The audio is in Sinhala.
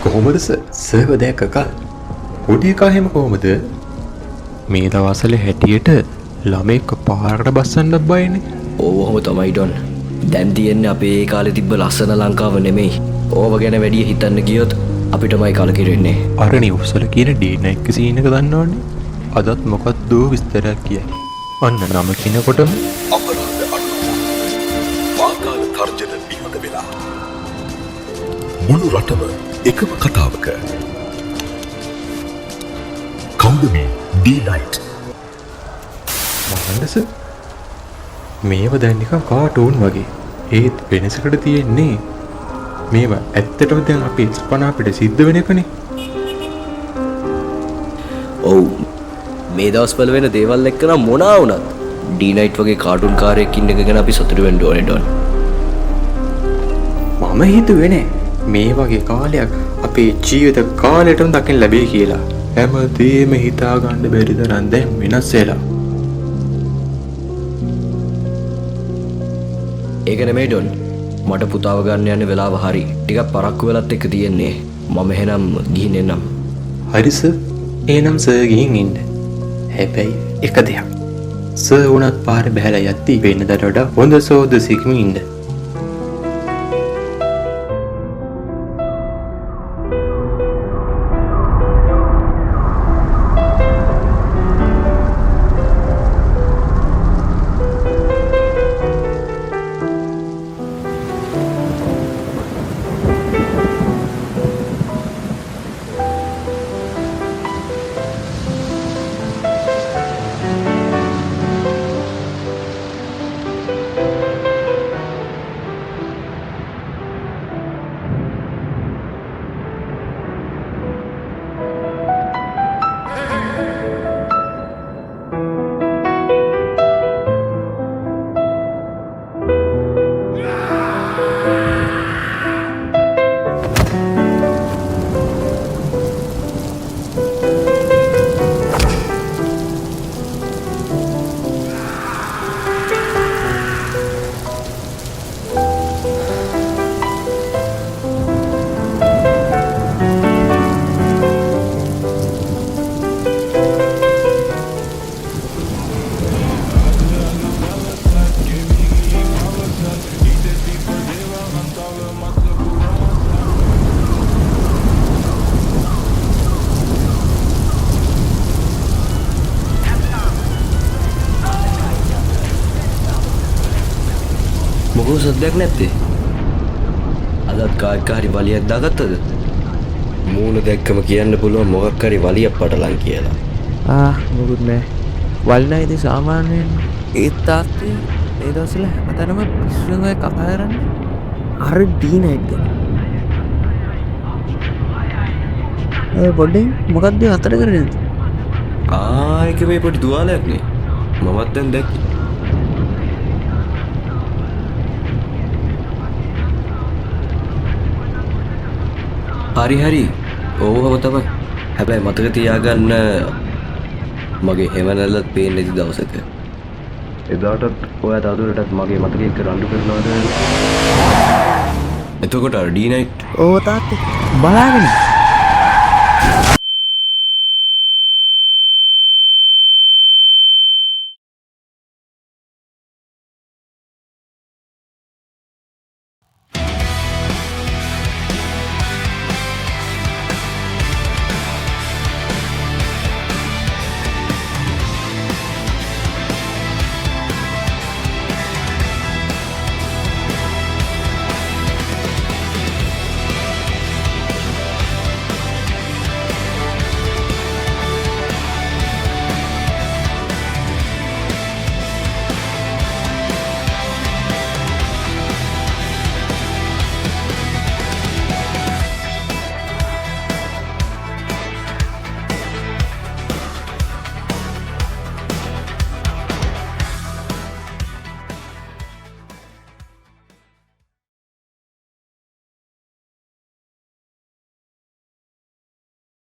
කොහොමද සර්ව දැක්කකා පොඩි එකා හැම කොහොමද මේ දවස්වල හැටියට ළමෙක් පාරකට බස්සන්න බයනේ. ඕවම තමයි ඩොන්. දැන් තියෙන්නේ අපේ ඒ කාලේ තිබ්බ ලස්සන ලංකාව නෙමෙයි. ඕව ගැන වැඩි හිතන්න ගියොත් අපිටමයි කලකිරෙන්නේ. අර නිවුස් වල කියන ඩේ9 එක සීන් එක දන්නවනේ. අදත් මොකක්ද විස්තරයක් කියයි. අන්න නම කිනකොටම අපරාධ අනුව වාකාල තර්ජන බිමක වෙලා මුළු රටම එකම කතාවක. කවුද මේ ඩී9? මහන්දස මේව දැන් නිකන් කාටූන් වගේ. ඒත් වෙනසකට තියෙන්නේ මේවා ඇත්තටම දැන් අපි ස්පන අපිට සිද්ධ වෙන එකනේ. ඔව් මේ දවස්වල වෙන දේවල් එක්ක නම් මොනා වුණත් ඩී9 වගේ කාටුන් කාරයෙක් ඉන්න එක ගැන අපි සතුටු වෙන්න ඕනේ ඩොන්. මම හිතුවේ නෑ මේ වගේ කාලයක් අපේ ජීවිත කාලෙටම දකින්න ලැබෙයි කියලා. හැමදේම හිතා ගන්න බැරි තරම් දැන් වෙනස් වෙලා. ඒක නෙමෙයි ඩොන්. මට පුතාව ගන්න යන්න වෙලාව හරි. ටිකක් පරක්කු වෙලත් එක්ක තියෙන්නේ. මම එහෙනම් ගිහින් එන්නම්. හරි සර්. එහෙනම් සර් ගිහින් ඉන්න. හැබැයි එක දෙයක්. සර් උනත් පාරේ බහැලා යද්දි වෙනදට වඩා හොඳ සෝදසියකින් ඉන්න. මොකෝ සද්දයක් නැත්තේ? අදත් කායික හරි වලියක් දාගත්තද? මූණ දැක්කම කියන්න පුළුවන් මොකක් හරි වලියක් පටලන් කියලා. මොකුත් නෑ. වල් නෑ ඉතින් සාමාන්‍යයෙන් ඒත් තාත්තේ මේ දවස්වල හැමතැනම පිස්සුවෙන් ඔය කතා කරන්නේ අර ඩී9 ගැන. පොඩ්ඩෙන් මොකක්ද අතට කරන්නේ? ඒක මේ පොඩි තුවාලයක් නේ. මමත් දැන් දැක්කේ. හරි ඕවම තමයි. හැබැයි මතක තියාගන්න මගේ හැමනැල්ලත් පේන්නේ නැති දවසක. එදාටත් ඔයා තවදුරටත් මගේ මතකෙ එක්ක රණ්ඩු කරනවද? එතකොට ඩී9 ඕ තාත්තේ බලාගෙන